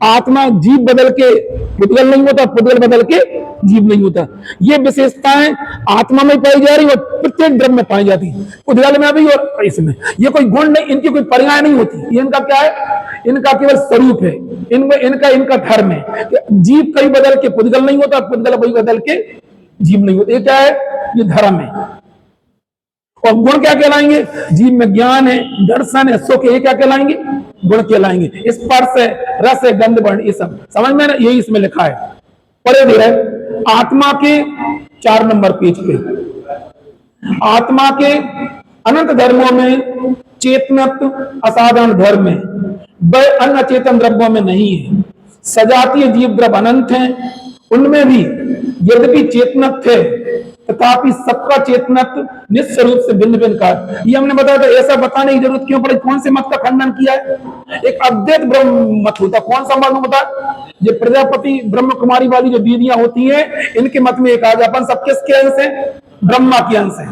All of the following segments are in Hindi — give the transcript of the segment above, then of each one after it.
आत्मा जीव बदल के पुद्गल नहीं होता, पुद्गल बदल के जीव नहीं होता। ये विशेषताएं आत्मा में पाई जा रही और प्रत्येक द्रव्य में पाई जाती है, पुद्गल में भी और इसमें। ये कोई गुण नहीं, इनकी कोई पर्याय नहीं होती, ये इनका क्या है, इनका केवल स्वरूप है, इनका धर्म है। जीव कहीं बदल के पुद्गल नहीं होता, पुद्गल कहीं बदल के जीव नहीं होता। ये क्या है, ये धर्म है। और गुण क्या कहलाएंगे, जीव में ज्ञान है, दर्शन है, सुख है, ये क्या कहलाएंगे, गुण कहलाएंगे। स्पर्श है, रस है, गंध वर्ण, ये सब समझ में ना, यही इसमें लिखा है। पढ़े भी है आत्मा के 4 नंबर पेज पे, आत्मा के अनंत धर्मों में चेतनत्व असाधारण धर्म है, वह अन्य चेतन द्रव्यों में नहीं है। सजातीय जीव द्रव्य अनंत हैं, उनमें भी यद्यपि चेतनत्व है तथापि सबका चेतनत्व निश्चय रूप से भिन्न भिन्न का। ये हमने बताया था, ऐसा बताने की जरूरत क्यों पड़ी, कौन से मत का खंडन किया है। एक अद्वैत ब्रह्म मत होता, कौन सा मत होता, ये प्रजापति ब्रह्म कुमारी वाली जो दीदियां होती हैं, इनके मत में एक आज अपन सब किसके अंश है, ब्रह्मा के अंश है।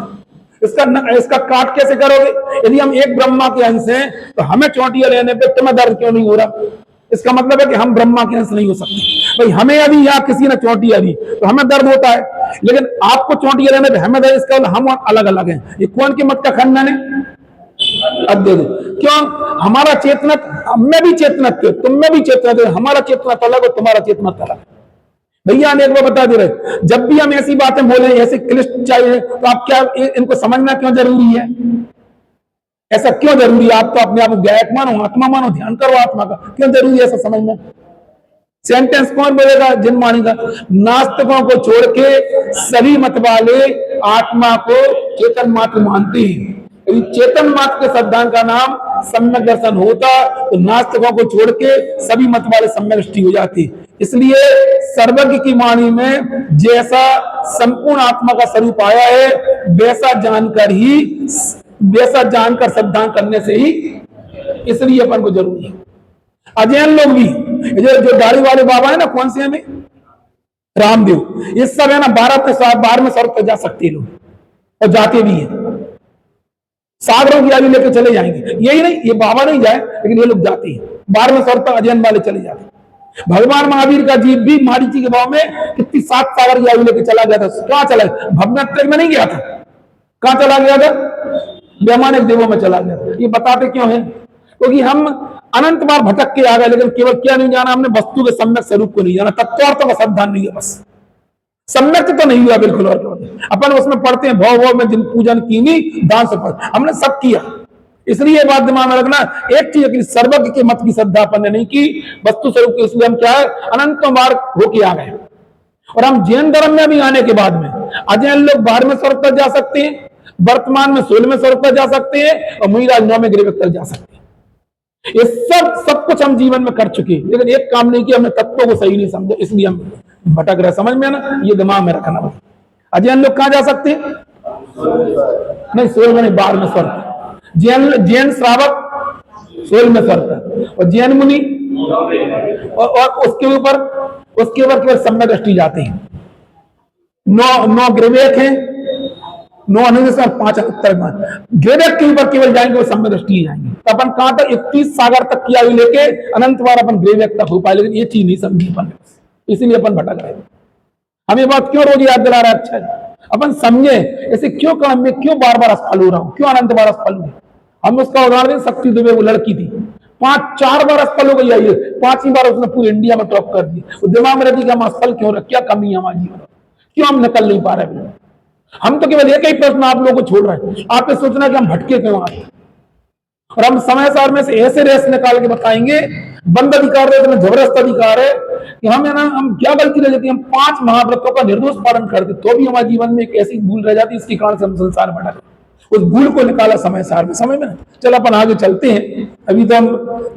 इसका काट कैसे करोगे, यदि हम एक ब्रह्मा के अंश हैं तो हमें चोटियां लेने पे तुम्हें दर्द क्यों नहीं हो रहा, इसका मतलब है कि हम ब्रह्मा के अंश नहीं हो सकते। भाई हमें यदि या किसी ने चोटियां दी तो हमें दर्द होता है, लेकिन आपको चोटियां लेने पे हमें दर्द, इसका हम अलग अलग हैं। ये कौन के मत का खंडन है, अद्वैत। क्यों, हमारा चेतनत, हम में भी चेतनत, तुम में भी चेतनत, हमारा चेतनत अलग और तुम्हारा चेतनत अलग। भैया ने एक बार बता दे रहे, जब भी हम ऐसी बातें बोले ऐसे क्लिष्ट चाहिए तो आप क्या इनको समझना क्यों जरूरी है, ऐसा क्यों जरूरी है। आप तो अपने आप गायक मानो, आत्मा मानो, ध्यान करो आत्मा का, क्यों जरूरी है ऐसा समझना। सेंटेंस कौन बोलेगा, जिन मानी का, नास्तिकों को छोड़ के सभी मत वाले आत्मा को चेतन मात्र मानते हैं। यदि चेतन मात्र के सिद्धांत का नाम सम्यक दर्शन होता तो नास्तिकों को छोड़ के सभी मत वाले सम्यक दृष्टि हो जाती। इसलिए सर्वज्ञ की वाणी में जैसा संपूर्ण आत्मा का स्वरूप आया है वैसा जानकर सिद्धांत करने से ही, इसलिए अपन को जरूरी है। अजैन लोग भी, जो दाढ़ी वाले बाबा है ना, कौन से हैं, रामदेव, ये सब है ना 12 में स्वर्ग जा सकते लोग, और जाते भी हैं। सागरों की आयु लेकर चले जाएंगे, यही नहीं, ये बाबा नहीं जाए लेकिन ये लोग जाते हैं 12वें स्वर्ग तक, अजैन वाले चले जाते हैं। भगवान महावीर का जीव भी मारीची के भाव में कितनी 7 सागर की आयु लेकर चला गया था, कहां चला, भवनाथ में नहीं गया था, कहां चला गया था, वैमानिक देवों में चला गया था। ये बताते क्यों है, क्योंकि हम अनंत बार भटक के आ गए, लेकिन केवल क्या नहीं जाना, हमने वस्तु के सम्यक स्वरूप को नहीं जाना, तत्वार्थ का सावधान नहीं है, बस सम्यक तो नहीं हुआ बिल्कुल। और अपन उसमें पढ़ते हैं भव भव में जिन पूजन कीनी दान से पढ़, हमने सब किया। इसलिए बात दिमाग में रखना, एक चीज कि सर्वज्ञ के मत की श्रद्धा अपन ने नहीं की, वस्तु स्वरूप की, इसलिए हम क्या है अनंत बार होके आ गए। और हम जैन धर्म में भी आने के बाद में अजैन लोग 12वें स्वर्ग तक जा सकते हैं, वर्तमान में 16वें स्वर्ग तक जा सकते हैं, और मुनिराज 9वें गृह तक जा सकते हैं। ये सब कुछ हम जीवन में कर चुके, लेकिन एक काम नहीं किया, हमने तत्वों को सही नहीं समझा, इसलिए हम भटक रहे। समझ में ना, ये दिमाग में रखना। अजैन लोग कहां जा सकते हैं, नहीं 16वें नहीं 12वें स्वर्ग। जैन श्रावक 16वें स्वर्ग, और जैन मुनि और उसके ऊपर केवल सम्यक दृष्टि जाते हैं। 9 ग्रवेक हैं, 9 अनुदेश, 5 उत्तर ग्रवेक के ऊपर केवल जाएंगे, वो सम्यक दृष्टि जाएंगे। तो अपन कहां तक 31 सागर तक की आयु लेके अनंत बार अपन ग्रवेक तक हो पाए, लेकिन ये चीज नहीं समझी अपन, इसीलिए अपन भटक रहे। हमें बात क्यों रोज याद दिला रहा है, अच्छा अपन समझे ऐसे क्यों काम में क्यों बार बार असफल हो रहा हूं, क्यों अनंत बार असफल हुए। हम उसका उदाहरण, शक्ति दुबे वो लड़की थी, 4 बार असफल हो गई आई है, 5वीं बार उसने पूरे इंडिया में टॉप कर दी। वो दिमाग में रहती कि हम असफल क्यों रहे, क्या कमी है हमारे जीवन में, क्यों हम निकल नहीं पा रहे। हम तो केवल एक ही प्रश्न आप लोगों को छोड़ रहे हैं, आप ये सोचना कि हम भटके क्यों आते, और हम समय सार में से ऐसे रेस निकाल के बताएंगे। बंद अधिकार है, जबरदस्त अधिकार है कि हम है ना, हम क्या गलती रह जाती है, हम 5 महाव्रतों का निर्दोष पालन करते तो भी हमारे जीवन में एक ऐसी भूल रह जाती है, इसके कारण से हम संसार में भटक। उस भूल को निकाला समय सार में, समझ में। चल अपन आगे चलते हैं, अभी तो हम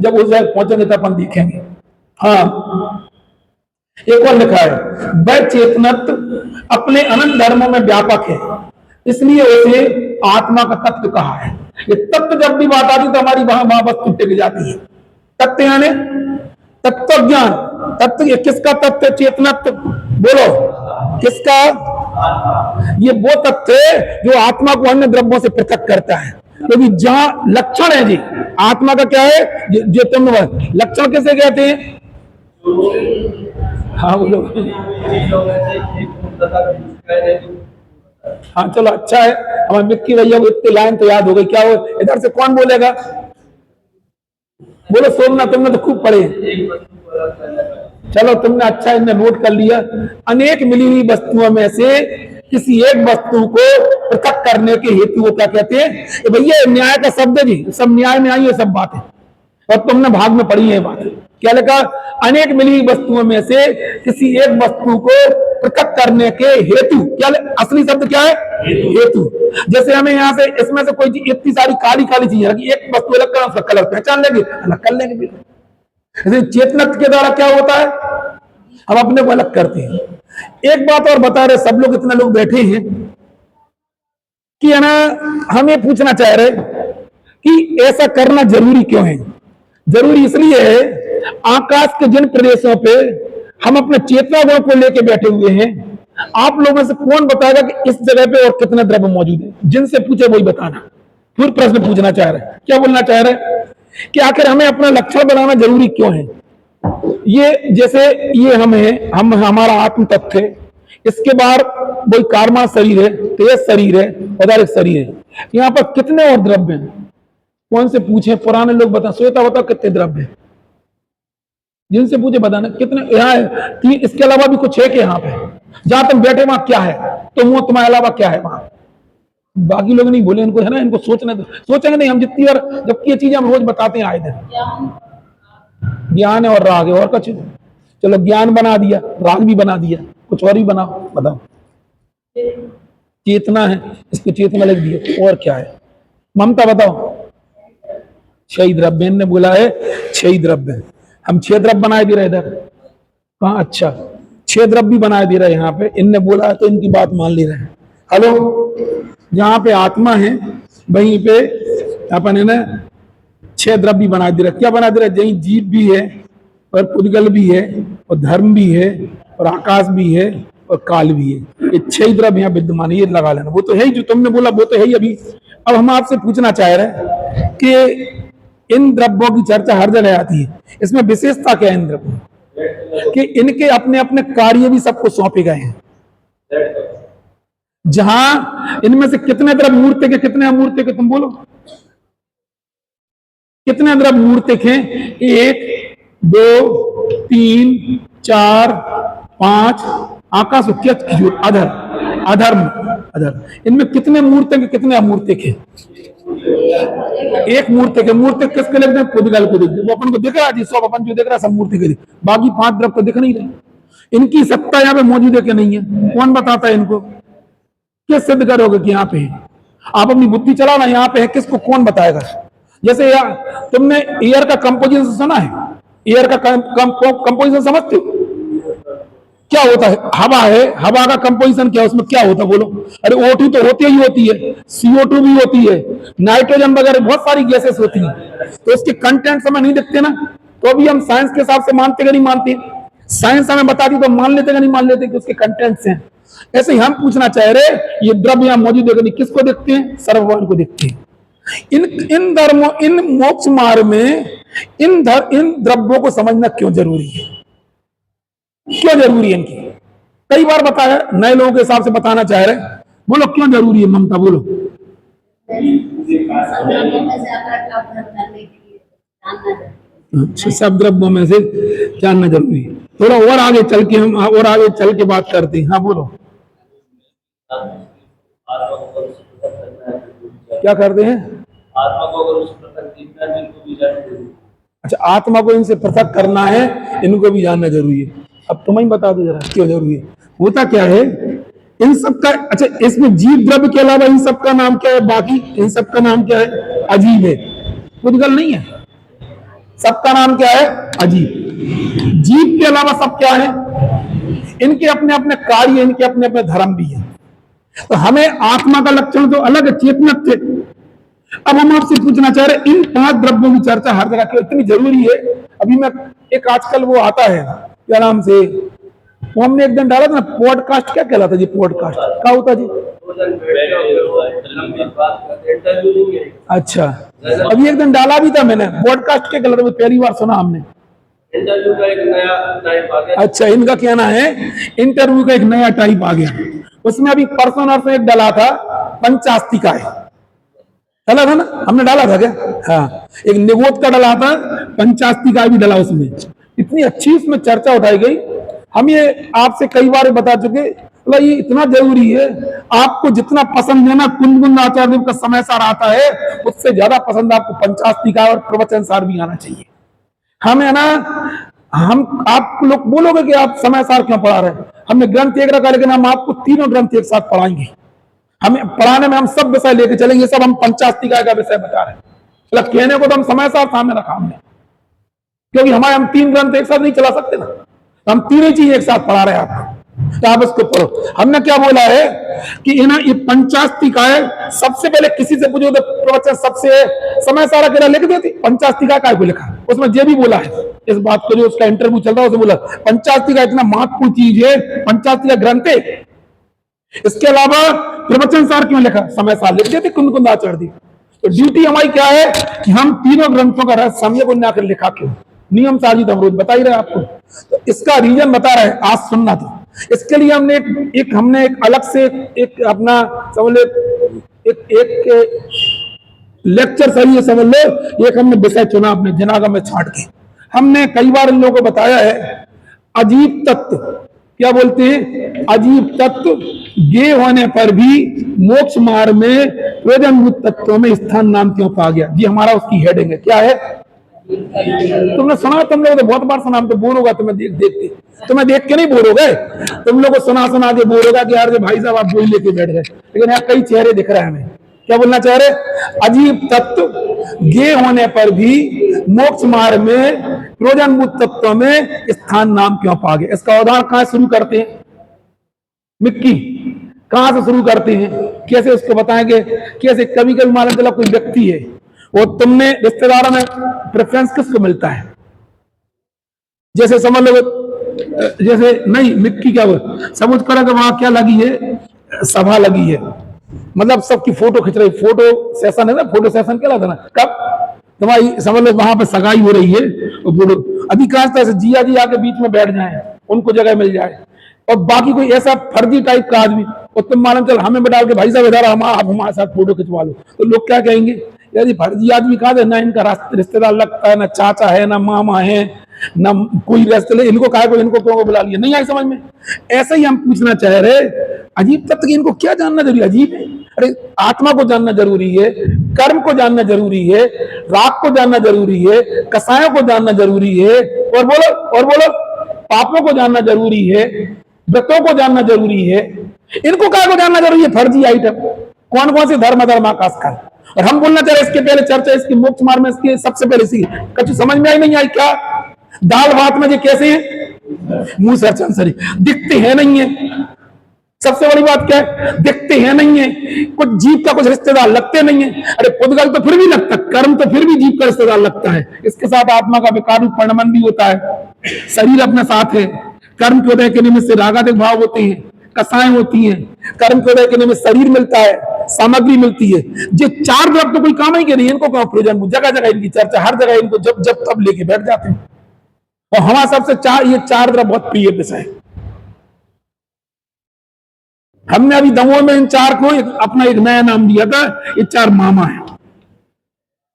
जब उस जगह पहुंचेंगे तो अपन देखेंगे। हाँ, एक और लिखा है, वह चेतनत्व अपने अनंत धर्मों में व्यापक है, इसलिए उसे आत्मा का तत्व कहा है। ये तत्व जब भी बात आती तो हमारी वहां वस्तु टिक जाती है। तत्व यानी तत्व ज्ञान, तत्व किसका तत्व, चेतनत्व, बोलो किसका, ये वो तत्व है जो आत्मा को अन्य द्रव्यों से पृथक करता है। क्योंकि तो जहां लक्षण है जी आत्मा का क्या है, जो तुम लक्षण किसे कहते हैं, हाँ बोलो। हाँ चलो अच्छा है, हमारे मिक्की भैया को इतनी लाइन तो याद हो गई। क्या हो इधर से कौन बोलेगा? बोलो सोमनाथ, तुमने तो खूब पढ़े। चलो तुमने अच्छा इन्हें नोट कर लिया। अनेक मिली हुई वस्तुओं में से किसी एक वस्तु को पृथक करने के हेतु को क्या कहते हैं? ये भैया न्याय का शब्द है जी, सब न्याय में आई है सब बातें, और तुमने भाग में पढ़ी है बात। क्या लिखा? अनेक मिली हुई वस्तुओं में से किसी एक वस्तु को पृथक करने के हेतु। क्या असली शब्द क्या है? हेतु। जैसे हमें यहाँ से इसमें से कोई चीज इतनी सारी काली काली चीजें रखी, एक वस्तु अलग करना, उसका कलर पहचान लेंगे, अलग कर लेंगे। चेतनक के द्वारा क्या होता है? हम अपने को अलग करते हैं। एक बात और बता रहे सब लोग, इतने लोग बैठे हैं कि है ना, हम ये पूछना चाह रहे कि ऐसा करना जरूरी क्यों है? जरूरी इसलिए है, आकाश के जिन प्रदेशों पे हम अपने चेतना गुण को लेकर बैठे हुए हैं, आप लोगों से कौन बताएगा कि इस जगह पे और कितने द्रव्य मौजूद है? जिनसे पूछे वही बताना। फिर प्रश्न पूछना चाह रहे, क्या बोलना चाह रहे कि आखिर हमें अपना लक्षण बनाना जरूरी क्यों है? ये जैसे ये हम हमारा आत्म तत्व है, इसके बाद वही कार्मा शरीर है, तेज शरीर है, पदार्थ शरीर है। यहाँ पर कितने और द्रव्य हैं? कौन से पूछे? पुराने लोग बता, श्वेता बताओ कितने द्रव्य हैं? जिनसे पूछे बताना कितने यहाँ है। इसके अलावा भी कुछ है कि यहाँ पे जहां तुम बैठे वहां क्या है? तुम तुम्हारे अलावा क्या है वहां? बाकी लोग नहीं बोले, इनको है ना, इनको सोचने दो। सोचेंगे नहीं हम जितनी बार, जबकि ये चीजें हम रोज बताते हैं आए दिन। ज्ञान है और राग है और कुछ। चलो ज्ञान बना दिया, राग भी बना दिया, कुछ और भी बनाओ, बताओ। चेतना है, इसको चेतना लिख दिया, और क्या है? ममता बताओ। 6 द्रव्य ने बोला है, 6 द्रव्य। हम 6 द्रव्य बनाए दे रहे इधर। हाँ अच्छा, 6 द्रव्य भी बनाए दे रहे यहाँ पे। इनने बोला है तो इनकी बात मान ले रहे हैं। हेलो, जहाँ पे आत्मा है वहीं पे अपन है ना 6 द्रव्य बना दे रहे। क्या बना दे रहे? जहीं जीव भी है, और पुद्गल भी है, और धर्म भी है, और आकाश भी है, और काल भी है। ये 6 द्रव्य यहाँ विद्यमान है, ये लगा लेना। वो तो है ही, जो तुमने बोला वो तो है ही अभी। अब हम आपसे पूछना चाह रहे हैं कि इन द्रव्यों की चर्चा हर जगह आती है, इसमें विशेषता क्या है इन द्रव्यों कि इनके अपने अपने कार्य भी सबको सौंपे गए हैं। जहां इनमें से कितने द्रव्य मूर्तिक है, कितने अमूर्तिक है? तुम बोलो कितने द्रव्य मूर्तिक हैं? 1 2 3 4 5। आकाश अधर अधर्म अधर, इनमें कितने मूर्तिक कितने अमूर्तिक है? एक मूर्तिक है। मूर्तिक किसके लिखते हैं? पुद्गल को दिखते, वो अपन को दिख रहा है जी, सब अपन जो दिख रहा है सब मूर्तिक है। बाकी 5 द्रव्य को दिख नहीं रहे। इनकी सत्ता यहाँ पे मौजूद है कि नहीं है? कौन बताता है इनको? किस सिद्ध करोगे कि यहाँ पे है? आप अपनी बुद्धि चलाओ ना, यहाँ पे है, किसको कौन बताएगा? जैसे तुमने एयर का कंपोजिशन सुना है? एयर का कंपोजिशन समझते हो? क्या होता है? हवा है, हवा का कंपोजिशन क्या है? उसमें क्या होता है बोलो? अरे O2 तो होती ही होती है, CO2 भी होती है, नाइट्रोजन वगैरह बहुत सारी गैसेस होती हैं। तो उसके कंटेंट हमें नहीं दिखते ना, तो अभी हम साइंस के हिसाब से मानते कि नहीं मानते? साइंस हमें बता दी तो मान लेते कि नहीं मान लेते कि उसके कंटेंट्स हैं। ऐसे ही हम पूछना चाह रहे, ये द्रव्य यहाँ मौजूद है कि नहीं? किसको देखते हैं? सर्वभौम को देखते हैं। इन धर्मों, इन मोक्ष मार्ग में इन द्रव्यों को समझना क्यों जरूरी है? क्यों जरूरी है इनकी? कई बार बताया, नए लोगों के हिसाब से बताना चाह रहे। बोलो क्यों जरूरी है? ममता बोलो। अच्छा, सब द्रव्यों में से जानना जरूरी है। थोड़ा और आगे चल के हम और आगे चल के बात करते हैं। हाँ बोलो, क्या करते हैं? आत्मा को अगर उससे पृथक देखना है, इनको भी जानना जरूरी है। अच्छा, आत्मा को इनसे पृथक करना है, इनको भी जानना जरूरी है। अब तुम ही बता दो जरा क्यों जरूरी है? होता क्या है इन सब का? अच्छा, इसमें जीव द्रव्य के अलावा इन सब का नाम क्या है? बाकी इन सब का नाम क्या है? अजीब है, पुद्गल नहीं है। सबका नाम क्या है? अजीब। जीव के अलावा सब क्या है? इनके अपने अपने कार्य, इनके अपने अपने धर्म भी है। तो हमें आत्मा का लक्षण तो अलग है, चेतनक थे। अब हम आपसे पूछना चाह रहे, इन 5 द्रव्यों की चर्चा हर जगह क्यों इतनी जरूरी है? अभी मैं एक आजकल वो आता है, क्या नाम से, वो हमने एक दिन डाला था ना, पॉडकास्ट। क्या कहलाता जी पॉडकास्ट? क्या होता जी? अच्छा, अभी एक दिन डाला भी था मैंने, पॉडकास्ट क्या कहलाता है? पहली बार सुना हमने। इंटरव्यू का एक नया टाइप आ गया। अच्छा, इनका कहना है इंटरव्यू का एक नया टाइप आ गया। उसमें अभी परसों नरसों एक डला था पंचास्तिका है, डला था ना, हमने डाला था क्या? हाँ, एक निगोद का डला था, पंचास्तिका भी डला उसमें। इतनी अच्छी उसमें चर्चा उठाई गई। हम ये आपसे कई बार बता चुके, मतलब ये इतना जरूरी है। आपको जितना पसंद है ना कुंदकुंद आचार्य देव का समय सार आता है, उससे ज्यादा पसंद आपको पंचास्तिका और प्रवचन सार भी आना चाहिए। हम है ना, हम आप लोग बोलोगे कि आप समय सार क्यों पढ़ा रहे हैं, हमने ग्रंथ एक रखा, लेकिन हम आपको तीनों ग्रंथ एक साथ पढ़ाएंगे। हमें पढ़ाने में हम सब विषय लेके चलेंगे, सब हम पंचास्तिका का विषय बता रहे हैं। मतलब कहने को तो हम समय सार सामने रखा हमने, क्योंकि हम तीन ग्रंथ एक साथ नहीं चला सकते ना, तो हम तीनों चीज एक साथ पढ़ा रहे हैं आपको, तो आप इसको पढ़ो। हमने क्या बोला है कि ये पंचास्तिका है। सबसे पहले किसी से पूछो तो प्रवचन सबसे समय सारा केरा लिख देती, पंचास्तिका का लिखा, उसमें ये भी बोला है इस बात को, जो उसका इंटरव्यू चल रहा है उसे बोला पंचास्तिका इतना महत्वपूर्ण चीज है, पंचास्तिका ग्रंथ है। इसके अलावा प्रवचन सार क्यों लिखा, समय सार लिख देते कुंदकुंद आचार्य दी। तो ड्यूटी हमारी क्या है कि हम तीनों ग्रंथों का रहस्य समझे को आकर लिखा क्यों, नियम साजिद हम रोज बता ही रहे आपको। तो इसका रीजन बता रहे, आज सुनना था। इसके लिए हमने एक अलग से एक अपना समझ लो एक लेक्चर सही समझ लो, एक हमने विषय चुना अपने दिमाग में छाट के। हमने कई बार इन लोगों को बताया है अजीब तत्व, क्या बोलते हैं, अजीब तत्व गे होने पर भी मोक्ष मार्ग में प्रयोजनभूत तत्वों में स्थान नाम क्यों पा गया। जी हमारा उसकी हेडिंग है, क्या है? तुमने सुना, तुम लोग तो बहुत बार सुना, हम तो बोर होगा तुम्हें तुम्हें देख के नहीं बोर हो गए, तुम लोग को सुना सुना के बोर होगा कि यार भाई साहब आप बोल लेके बैठ गए। लेकिन यहाँ कई चेहरे दिख रहे हैं हमें, क्या बोलना चाह रहे? अजीब तत्व गे होने पर भी मोक्ष मार्ग में प्रयोजनभूत तत्वों में स्थान नाम क्यों पा गए। इसका उदाहरण कहां शुरू करते हैं? मिक्की, कहां से शुरू करते हैं, कैसे उसको बताएंगे? कैसे कभी कभी मान चला कोई व्यक्ति है, वो तुमने रिश्तेदारों में प्रेफरेंस किसको मिलता है? जैसे समझ लो, जैसे नहीं मिक्की क्या समझ करो कि वहां क्या लगी है, सभा लगी है, मतलब सबकी फोटो खिंच रही, फोटो सेशन है ना, फोटो सेशन कहलाता ना। कब तुम्हारी समझ लो वहां पे सगाई हो रही है, और फोटो अधिकांश तरह से जिया जी आके बीच में बैठ जाए, उनको जगह मिल जाए, और बाकी कोई ऐसा फर्जी टाइप का आदमी, और तुम मालूम चल हमें बैठा के भाई साहब इधर हमारे साथ फोटो खिंचवा लो, तो लोग क्या कहेंगे, यार फर्जी आदमी कहा था ना, इनका रिश्तेदार लगता है, ना चाचा है, ना मामा है, ना कोई रिश्ते, इनको कहा को इनको क्यों बुला लिया, नहीं आई समझ में। ऐसा ही हम पूछना चाह रहे, अजीब तत्व की इनको क्या जानना जरूरी? अजीब है, अरे आत्मा को जानना जरूरी है, कर्म को जानना जरूरी है, राग को जानना जरूरी है, कसायों को जानना जरूरी है, और बोलो पापों को जानना जरूरी है, व्रतों को जानना जरूरी है, इनको क्या को जानना जरूरी है? फर्जी आइटम कौन कौन से धर्म आकाश का। और हम बोलना चाह रहे इसके पहले चर्चा इसकी मोक्ष मार्ग में, इसकी सबसे पहले सी कभी समझ में आई नहीं आई क्या? दाल भात में ये कैसे है, मुंह से चंसरी दिखते हैं नहीं है। सबसे बड़ी बात क्या है, दिखते हैं नहीं है, कुछ जीव का कुछ रिश्तेदार लगते नहीं है। अरे पुद्गल तो फिर भी लगता, कर्म तो फिर भी जीव का रिश्तेदार लगता है। इसके साथ आत्मा का विकार रूप परिणमन भी होता है, शरीर अपने साथ है, कर्म के उदय के निमित्त से रागादिक भाव होते हैं, कसाएं होती हैं, कर्म के उदय के निमित्त शरीर मिलता है, सामग्री मिलती है। ये चार द्रव्य तो कोई काम ही के नहीं, इनको क्या प्रयोजन, जगह जगह इनकी चर्चा, हर जगह इनको जब जब तब लेके बैठ जाते हैं। और हमारा सबसे ये चार द्रव्य बहुत प्रिय विषय है। हमने अभी दमोह में इन चार को अपना एक नया नाम दिया था, ये चार मामा है।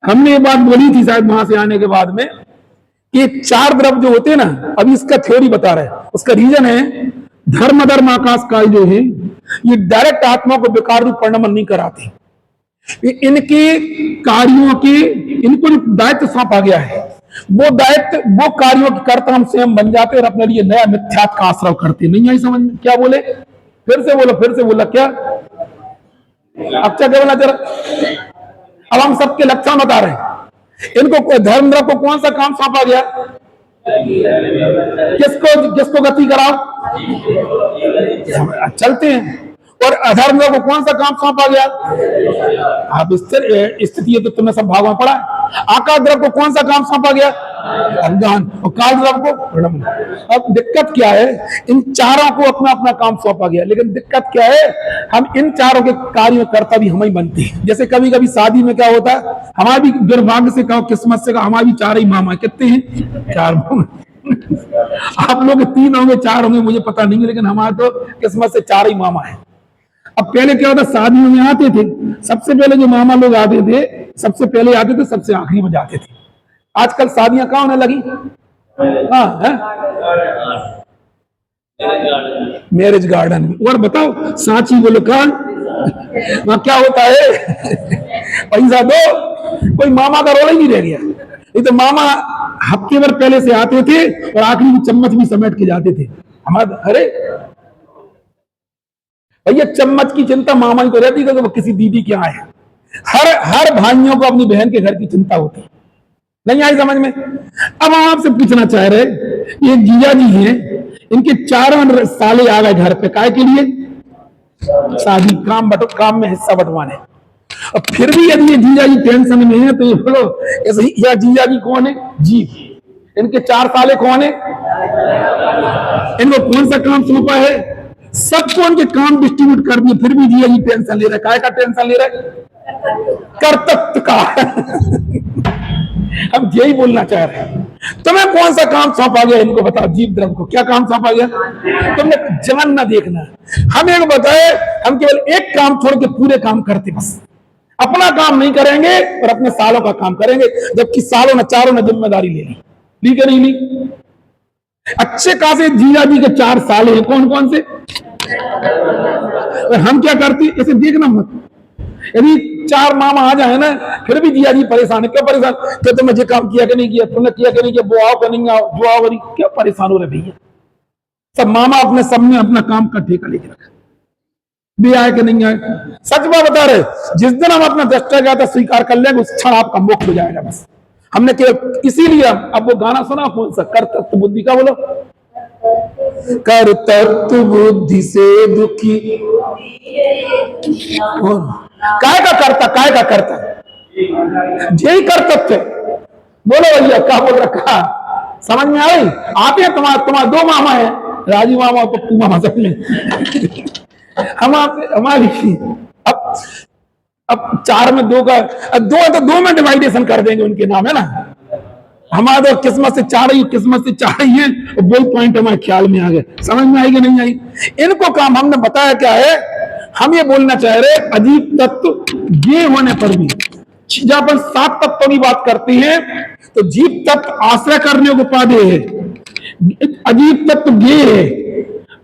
हमने ये बात बोली थी शायद वहां से आने के बाद में, कि चार द्रव्य जो होते हैं ना, अभी इसका थ्योरी बता रहे हैं। उसका रीजन है धर्म आकाश काल जो है, ये डायरेक्ट आत्मा को विकार रूप परिणमन नहीं कराते। इनके कार्यों के, इनको जो दायित्व सौंपा गया है, वो दायित्व, वो कार्यों के कर्ता हम स्वयं बन जाते और अपने लिए नया मिथ्यात्व का आश्रय करते। नहीं आई समझ में? क्या बोले? फिर से बोला क्या? अच्छा क्या बोला जरा? अब हम सबके लक्षण बता रहे हैं। इनको धर्म को कौन सा काम सौंपा गया? किसको गति कराओ, चलते हैं। और अधर्म को कौन सा काम सौंपा गया? आप स्थिति है तो तुमने सब भागों में पढ़ा। आकाश द्रव को कौन सा काम सौंपा गया? अर्गान और काल द्रव को प्रणम। अब दिक्कत क्या है, इन चारों को अपना अपना काम सौंपा गया, लेकिन दिक्कत क्या है, हम इन चारों के कार्य करता भी हम ही बनते हैं। जैसे कभी कभी शादी में क्या होता है, हमारी दुर्भाग्य से कहो, किस्मत से कहो, हमारी चार ही मामा कितने हैं, 4 मामा। आप लोग 3 होंगे 4 होंगे मुझे पता नहीं है, लेकिन हमारे तो किस्मत से 4 ही मामा है। अब पहले क्या होता, शादियों में आते थे, सबसे पहले जो मामा लोग आते थे, सबसे पहले आते थे, सबसे आखिरी में जाते थे। आजकल शादियां कहाँ होने लगी, हाँ है मैरिज गार्डन में। और बताओ सांची बोलो कहाँ, वहां क्या होता है, पैसा दो, कोई मामा का रोल ही नहीं रह गया। ये तो मामा हफ्ते भर पहले से आते थे और आखिरी में चम्मच भी समेट के जाते थे। हमारा अरे भैया चम्मच की चिंता मामा ही को रहती है, वो किसी दीदी के यहाँ है। हर भाइयों को अपनी बहन के घर की चिंता होती है। नहीं आई समझ में। अब आपसे पूछना चाह रहे, ये जीजा जी हैं, इनके 4 साले आ गए घर पे, काय के लिए, शादी, काम में हिस्सा बंटवाने। और फिर भी यदि ये जीजा जी टेंशन में है तो ये बोलो ऐसे या जीजा जी कौन है, जी इनके 4 साले कौन है, इनको कौन सा काम सौंपा है, सबको उनके काम डिस्ट्रीब्यूट कर दिए, फिर भी जीजा जी टेंशन ले रहे। काय का टेंशन ले रहे, कर्तव्य का। हम यही बोलना चाह रहे हैं, तुम्हें कौन सा काम सौंपा गया, इनको बताओ, जीव द्रव को क्या काम सौंपा गया, तुमने जवान ना देखना। हम एक बताए, हम केवल एक काम छोड़ के पूरे काम करते, बस अपना काम नहीं करेंगे और अपने सालों का काम करेंगे, जबकि सालों ने चारों ने जिम्मेदारी ले ली कि नहीं ली। अच्छे खासे जीजा जी के 4 साल हैं, कौन कौन से, और हम क्या करते, इसे देखना मत। यदि 4 मामा आ जाए ना, फिर भी जीजा जी परेशान है। क्यों परेशान, क्या तुमने ये काम किया कि नहीं किया, तुमने किया कि नहीं किया, वो आओ कि नहीं आओ, जो आओ नहीं, क्या परेशान हो रहे भैया। सब मामा अपने सबने अपना काम का ठेका लेके रखा, भी आए कि नहीं आए। सच बात बता रहे, जिस दिन हम अपना दृष्टा जाता स्वीकार कर लेंगे, उस क्षण आपका मोक्ष हो जाएगा। बस हमने केवल इसीलिए, अब वो गाना सुना कौन सा, कर्तव्य बुद्धि का, बोलो, कर्तव्य बुद्धि से दुखी, काय का करता, काय का करता, यही कर्तव्य। बोलो भैया क्या बोल रखा, समझ में आई। आप ही तुम्हारे 2 मामा है, राजू मामा और पप्पू मामा, सब में हम हमारी अब 4 में 2 का 2 है तो 2 में डिवाइडेशन कर देंगे, उनके नाम है ना। हमारे तो किस्मत से 4 ही, किस्मत से 4 ही है, और वही पॉइंट हमारे ख्याल में आ गए। समझ में आई कि नहीं आई। इनको काम हमने बताया क्या है, हम ये बोलना चाह रहे, अजीब तत्व ये होने पर भी, जब अपन 7 तत्वों की बात करते हैं तो जीव तत्व आश्रय करने को उपादेय है, अजीब तत्व ये है,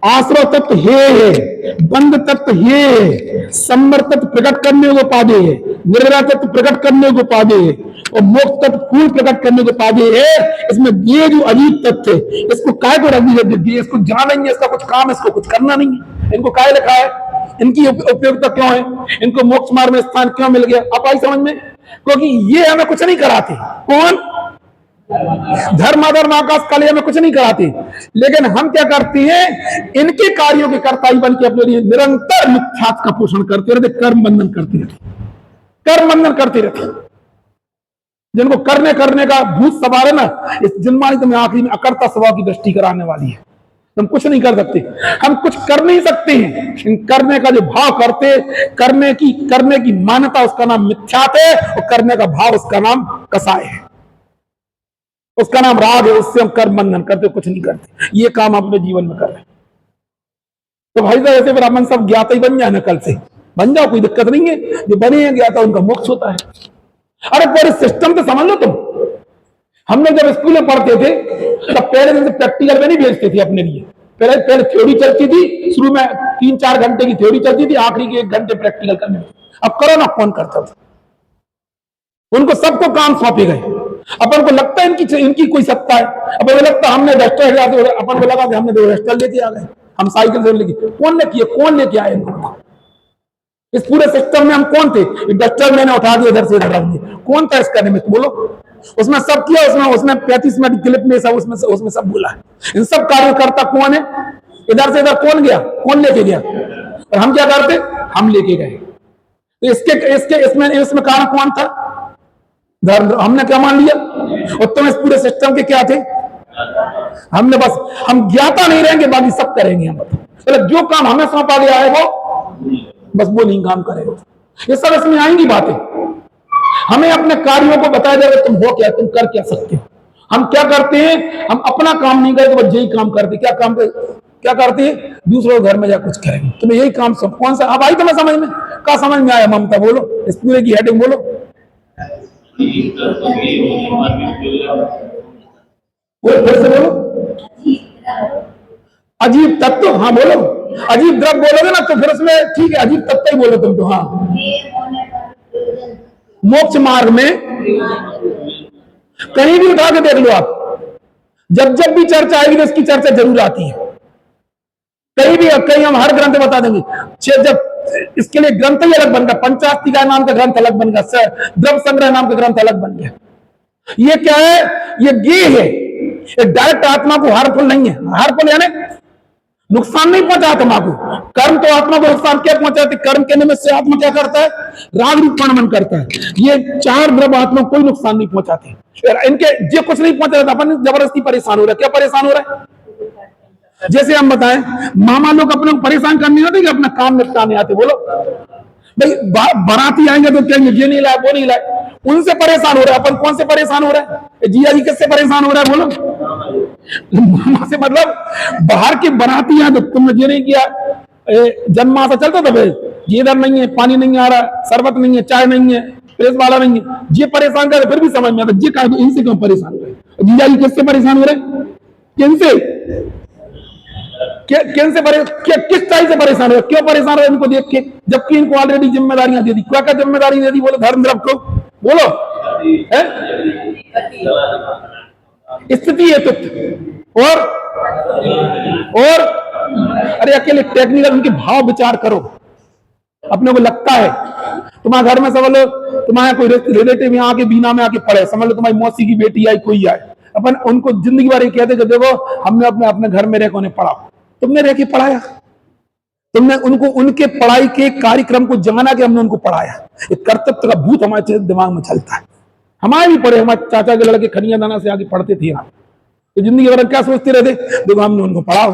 आश्रय तत्व है, बंध तत्व है, सम्मर तत्व प्रकट करने को उपादेय है, निर्णय तत्व प्रकट करने को उपादेय है, और मोक्ष तत्व पूर्ण प्रकट करने को उपादेय है। इसमें ये जो अजीब तत्व है, इसको काय को रख दीजिए, इसको जानेंगे, इसका कुछ काम, इसको कुछ करना नहीं है। इनको काय लिखा है, इनकी उपयोगिता क्यों है, इनको मोक्ष मार्ग में स्थान क्यों मिल गया, आप आई समझ में। क्योंकि ये हमें कुछ नहीं कराते, कौन, धर्म अधर्म आकाश काल हमें कुछ नहीं कराते, लेकिन हम क्या करते हैं, इनके कार्यों के कर्ता बन के अपने लिए निरंतर मिथ्यात्व का पोषण करते रहते, कर्म बंधन करते रहते, कर्म बंधन करते रहते। जिनको करने का भूत सवार है ना, इस जिनमानी तुम्हें आखिरी में अकर्ता स्वभाव की दृष्टि कराने वाली है। हम कुछ नहीं कर सकते, हम कुछ कर नहीं सकते हैं। करने का जो भाव करते, करने की मान्यता, उसका नाम मिथ्यात है, और करने का भाव उसका नाम कसाय है, उसका नाम राग है। उससे हम कर्म बंधन करते, कुछ नहीं करते। ये काम अपने जीवन में कर रहे हैं। तो भाई साहब ऐसे फिर अपन सब ज्ञाता ही बन जाए ना, कल से बन जाओ, कोई दिक्कत नहीं है। जो बने हैं ज्ञाता उनका मोक्ष होता है। अरे पूरे सिस्टम तो समझ लो तुम। हमने जब स्कूल में पढ़ते थे तब पहले दिन से प्रैक्टिकल में नहीं भेजते थे अपने लिए। पहले थ्योरी चलती थी, शुरू में 3-4 घंटे की थ्योरी चलती थी, आखिरी के 1 घंटे प्रैक्टिकल करने में। अब करो ना, कौन करता था। उनको सबको काम सौंपे गए। अपन को लगता है इनकी कोई सत्ता है। अपन को लगता है हमने डस्टर, अपन को लगा कि हमने 2 डस्टर लेके आ गए, हम साइकिल से लेके। कौन ने किए, कौन लेके आए इनको? इस पूरे सिस्टम में हम कौन थे? डस्टर मैंने उठा दिया, इधर से इधर रख दिया। कौन था इसका निमित्त, बोलो? उसमें सब किया, उसने 35 मिनट क्लिप में सब उसमें सब बोला है। इन सब कार्यकर्ता कौन है? इधर से इधर कौन गया, कौन लेके गया? और हम क्या करते, हम लेके गए। तो इसमें कारण कौन था? धर्म हमने क्या मान लिया? और तुम इस पूरे सिस्टम के क्या थे? हमने बस, हम ज्ञाता नहीं रहेंगे, बाकी सब करेंगे हम। मतलब जो काम हमें सौंपा गया है वो बस वो नहीं काम करेगा। ये सब इसमें आएंगी बातें। हमें अपने कार्यों को बताया जाएगा, तुम हो क्या, तुम कर क्या सकते हो। हम क्या करते हैं? हम अपना काम नहीं करते, बस यही काम करते। क्या करते हैं? दूसरों के घर में जा कुछ करेंगे। तुम्हें यही काम सब कौन सा अब आई तुम्हें समझ में? क्या समझ में आया? ममता बोलो, इस पूरे की हेडिंग बोलो। वो फिर से बोलो। अजीब तत्व, हाँ बोलो। अजीब द्रव्य बोलोगे ना तो फिर उसमें ठीक है, अजीब तत्व ही बोलो तुम तो। हाँ, मोक्ष मार्ग में कहीं भी उठा के देख लो आप, जब जब भी चर्चा आएगी तो इसकी चर्चा जरूर आती है। कहीं भी, कहीं हम हर ग्रंथ बता देंगे। जब इसके लिए ग्रंथ ही अलग बन गया, पंचास्तिका नाम का ग्रंथ अलग बन गया, द्रव्य संग्रह नाम का ग्रंथ अलग बन गया। ये क्या है? ये गे है, ये डायरेक्ट आत्मा को हार्मफुल नहीं है। हार्मफुल यानी नुकसान नहीं पहुंचा आत्मा को। कर्म तो आत्मा को नुकसान क्या पहुंचाते? कर्म के निमित्त से आत्मा क्या करता है? राग रूप मन करता है। ये चार द्रव्य आत्मा कोई नुकसान नहीं पहुंचाते। इनके जो कुछ नहीं पहुंचा था, अपन जबरदस्ती परेशान हो रहा है। क्या परेशान हो रहा है? जैसे हम बताएं, मामा लोग अपने को परेशान करने आते कि अपना काम निपटाने आते। बोलो भाई, बाराती आएंगे तो कहेंगे ये नहीं लाए, वो नहीं लाए, उनसे परेशान हो रहा है। अपन कौन से परेशान हो रहा है? जिया जी किससे परेशान हो रहा है? बोलो मामा से। मतलब बाहर के बाराती आए तो तुमने ये नहीं किया, जन्माशा चलता था भाई, ये इधर नहीं है, पानी नहीं आ रहा, शरबत नहीं है, चाय नहीं है, प्रेस वाला नहीं है, ये परेशान कर, फिर भी समझ में आता ये कहा इनसे क्यों परेशान हो रहे? जीजा जी किससे परेशान हो रहे? किनसे? किन से किस टाइप से परेशान हो? क्यों परेशान हो इनको देख के, जबकि इनको ऑलरेडी जिम्मेदारियां दे दी। क्या क्या जिम्मेदारी दे दी? बोलो धर्म द्रव्य को, बोलो है स्थिति हेतु और अरे अकेले टेक्निकल उनके भाव विचार करो। अपने को लगता है तुम्हारे घर में समझ लो, तुम्हारे कोई रिलेटिव यहाँ आके बीना में आके पढ़े, समझ लो तुम्हारी मौसी की बेटी आई, कोई आए, अपन उनको जिंदगी भर ये कहते कि देखो हमने अपने घर में रह के उन्हें पढ़ा। तुमने रह के पढ़ाया? तुमने उनको उनके पढ़ाई के कार्यक्रम को जाना कि हमने उनको पढ़ाया? एक कर्तव्य का भूत हमारे दिमाग में चलता है। हमारे भी पढ़े, हमारे चाचा के लड़के खनिया दाना से आगे पढ़ते थे यहाँ, तो जिंदगी भर क्या सोचते रहते? देखो हमने उनको पढ़ा।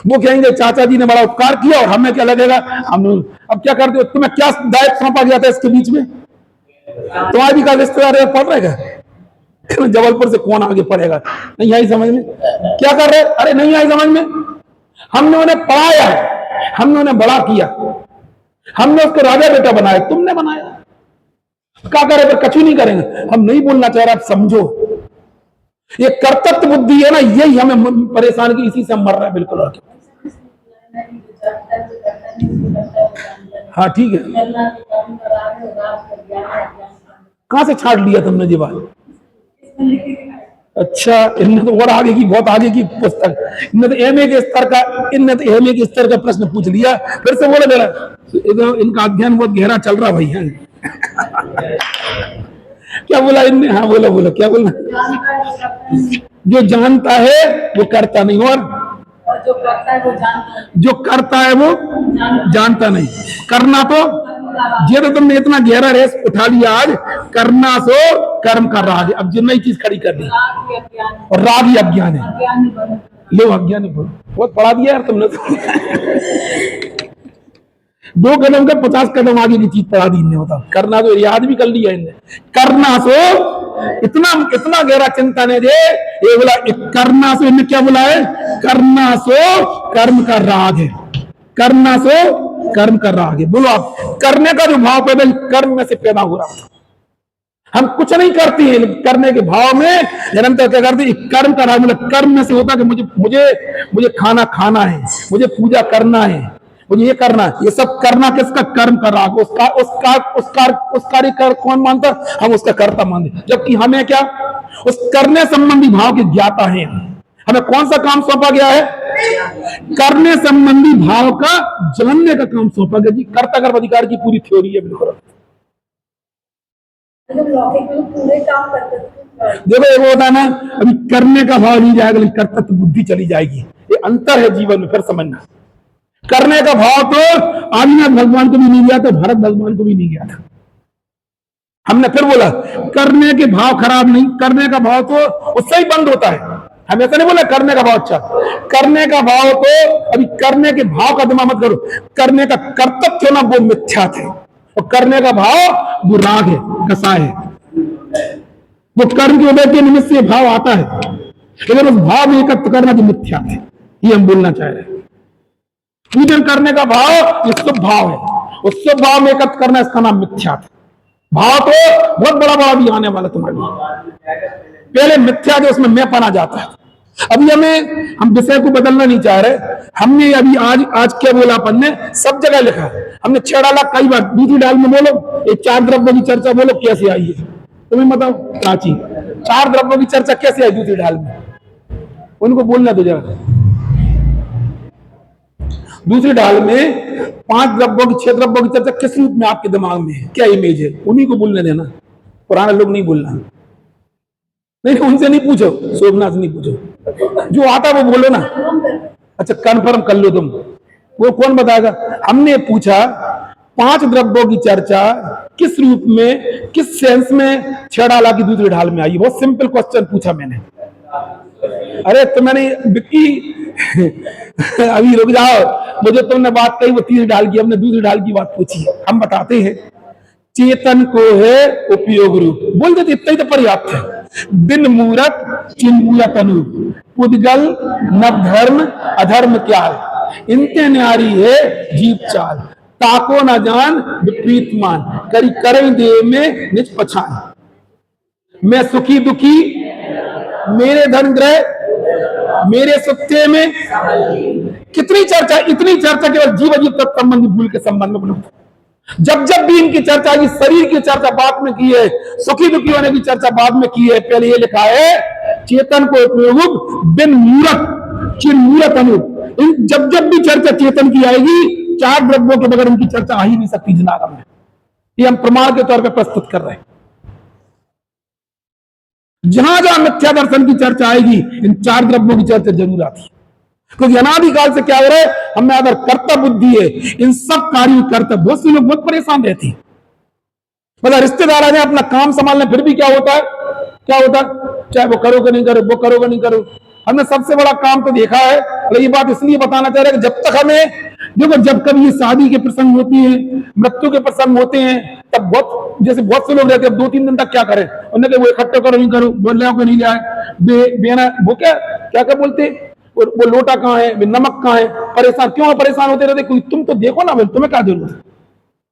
वो कहेंगे चाचा जी ने बड़ा उपकार किया और हमें क्या लगेगा? हमने अब क्या करते हो? तुम्हें क्या दायित्व सौंपा गया था इसके बीच में? तुम्हारी भी का रिश्तेदार पढ़ रहे हैं? जबलपुर से कौन आगे पढ़ेगा? नहीं आई समझ में? क्या कर रहे? अरे नहीं आई समझ में? हमने उन्हें पढ़ाया, हमने उन्हें बड़ा किया, हमने उसको राजा बेटा बनाया, तुमने बनाया। क्या करे? पर कछु नहीं करेंगे। हम नहीं बोलना चाह रहे, आप समझो। ये कर्तव्य बुद्धि है ना, यही हमें परेशान की, इसी से हम मर रहे हैं। बिल्कुल। हाँ ठीक है। कहां से छाट लिया तुमने ये बात? अच्छा, इनने तो और आगे की, बहुत आगे की पुस्तक, इनने तो एमए के स्तर का, प्रश्न पूछ लिया। फिर से बोले जरा, इनका अध्ययन बहुत गहरा चल रहा भाई है। क्या बोला इनने? हाँ बोला बोला, क्या बोला? जो जानता है वो करता नहीं, और जो करता है वो जानता नहीं। करना तो ये तो तुमने इतना गहरा रेस उठा लिया आज, करना सो कर्म कर रहा है। अब जो नई चीज खड़ी कर दी, और राग ही अज्ञान है। लो अज्ञान बहुत पढ़ा दिया यार तुमने तो। 2 कदम का 50 कदम आगे की चीज पढ़ा दी इनने। बताओ, करना तो याद भी कर लिया इनने। करना सो इतना गहरा चिंतन है ये बोला, करना सो, इनने क्या बोला है? करना सो कर्म का राग है। करना सो कर्म का राग है। बोलो आप, करने का जो भाव पैदा कर्म में से पैदा हो रहा है। हम कुछ नहीं करते हैं, करने के भाव में निरंतर क्या करते हैं? कर्म का राग। मतलब कर्म में से होता है कि मुझे खाना है, मुझे पूजा करना है, मुझे ये करना है। ये सब करना किसका? कर्म का राग। उस कार्य कौन मानता? हम उसका कर्ता मानते। जबकि हमें क्या? उस करने संबंधी भाव के ज्ञाता है। हमें कौन सा काम सौंपा गया है? करने संबंधी भाव का जानने का काम सौंपा गया जी। कर्ता कर्म अधिकार की पूरी थ्योरी है। बिल्कुल। पूरे काम करते देखो ये होता है ना, अभी करने का भाव नहीं जाएगा, लेकिन कर्तव्य बुद्धि चली जाएगी। ये अंतर है जीवन में, फिर समझना। करने का भाव तो आदिनाथ भगवान को भी नहीं गया था, भरत भगवान को भी नहीं गया था। हमने फिर बोला करने के भाव खराब नहीं, करने का भाव तो उससे ही बंद होता है। हम ऐसा नहीं बोला करने का भाव अच्छा, करने का भाव तो अभी करने के भाव का दिमाग मत करो, करने का कर्तव्य ना वो मिथ्या थे, और करने का भाव वो राग है, कसाय है। वो कर्म के उदय के निमित्त से भाव आता है, लेकिन उस भाव में एकत्र करना जो मिथ्या थे, ये हम बोलना चाह रहे हैं। पूजन करने का भाव ये शुभ भाव है, उस शुभ भाव में एकत्र करना इसका नाम मिथ्या था। भाव तो बहुत बड़ा बड़ा भी आने वाला तुम्हारे पहले मिथ्या जो उसमें मैं पना जाता है। अभी हम विषय को बदलना नहीं चाह रहे, हमने अभी आज क्या बोला अपन ने, सब जगह लिखा है हमने, 6 डाला कई बार। दूसरी डाल में बोलो ये 4 द्रव्यों की चर्चा बोलो कैसे आई है, तुम्हें बताओ प्राची 4 द्रव्यों की चर्चा कैसे आई दूसरी डाल में, उनको बोलना तो जरा। दूसरी डाल में 5 द्रव्यों की 6 द्रव्यों की चर्चा किस रूप में आपके दिमाग में है, क्या इमेज है, उन्हीं को बोलने देना, पुराने लोग नहीं बोलना। नहीं उनसे नहीं पूछो, शोभना से नहीं पूछो, जो आता वो बोलो ना। अच्छा कंफर्म कर लो तुम, वो कौन बताएगा। हमने पूछा 5 द्रव्यों की चर्चा किस रूप में, किस सेंस में 6 डाला की दूसरी ढाल में आई, बहुत सिंपल क्वेश्चन पूछा मैंने। अरे तो मैंने विक्की अभी रुक जाओ, मुझे तुमने बात कही वो 3 ढाल की, हमने दूसरी ढाल की बात पूछी। हम बताते हैं चेतन को है उपयोग रूप, बोल देते इतना ही तो पर्याप्त है। बिन मूरत चिन्मूलक अनुरूप, पुद्गल नव धर्म अधर्म क्या है, इनके न्यारी है जीव चाल, ताको न जान विपरीत मान, करी करें दे में निज पछान। मैं सुखी दुखी मेरे धन ग्रह मेरे सत्य में, कितनी चर्चा, इतनी चर्चा केवल जीव अजीव तत्व संबंधी भूल के संबंध में उपलब्ध। जब जब भी इनकी चर्चा की, शरीर की चर्चा बाद में की है, सुखी दुखी होने की चर्चा बाद में की है, पहले ये लिखा है चेतन को उपयोग बिन मूरत चिन्मूलक अनुरूप। इन जब जब भी चर्चा चेतन की आएगी, 4 द्रव्यों के बगैर उनकी चर्चा आ ही नहीं सकती जनागम में, ये हम प्रमाण के तौर पर प्रस्तुत कर रहे हैं। जहां जहां मिथ्या दर्शन की चर्चा आएगी इन 4 द्रव्यों की चर्चा जरूर आती है, क्योंकि अनादिकाल से क्या हो रहा है, हमें अगर कर्तव्य बुद्धि है, इन सब कार्यों कर्तव्य, बहुत से लोग बहुत परेशान रहते हैं। मतलब रिश्तेदार आ जाए अपना काम संभालने, फिर भी क्या होता है, चाहे वो करो कि नहीं करो, वो करो कि नहीं करो। हमने सबसे बड़ा काम तो देखा है, और ये बात इसलिए बताना चाह रहे हैं कि जब तक हमें देखो, जब कभी ये शादी के प्रसंग होती है, मृत्यु के प्रसंग होते हैं, तब बहुत से लोग रहते हैं 2-3 दिन तक क्या करें, उन्हें वो इकट्ठा करो नहीं करो, बोल रहे हो कि नहीं लाए, वो क्या बोलते, वो लोटा कहाँ है, नमक कहाँ है, परेशान क्यों परेशान होते रहते, कोई तुम तो देखो ना भाई, तुम्हें क्या जरूरत है।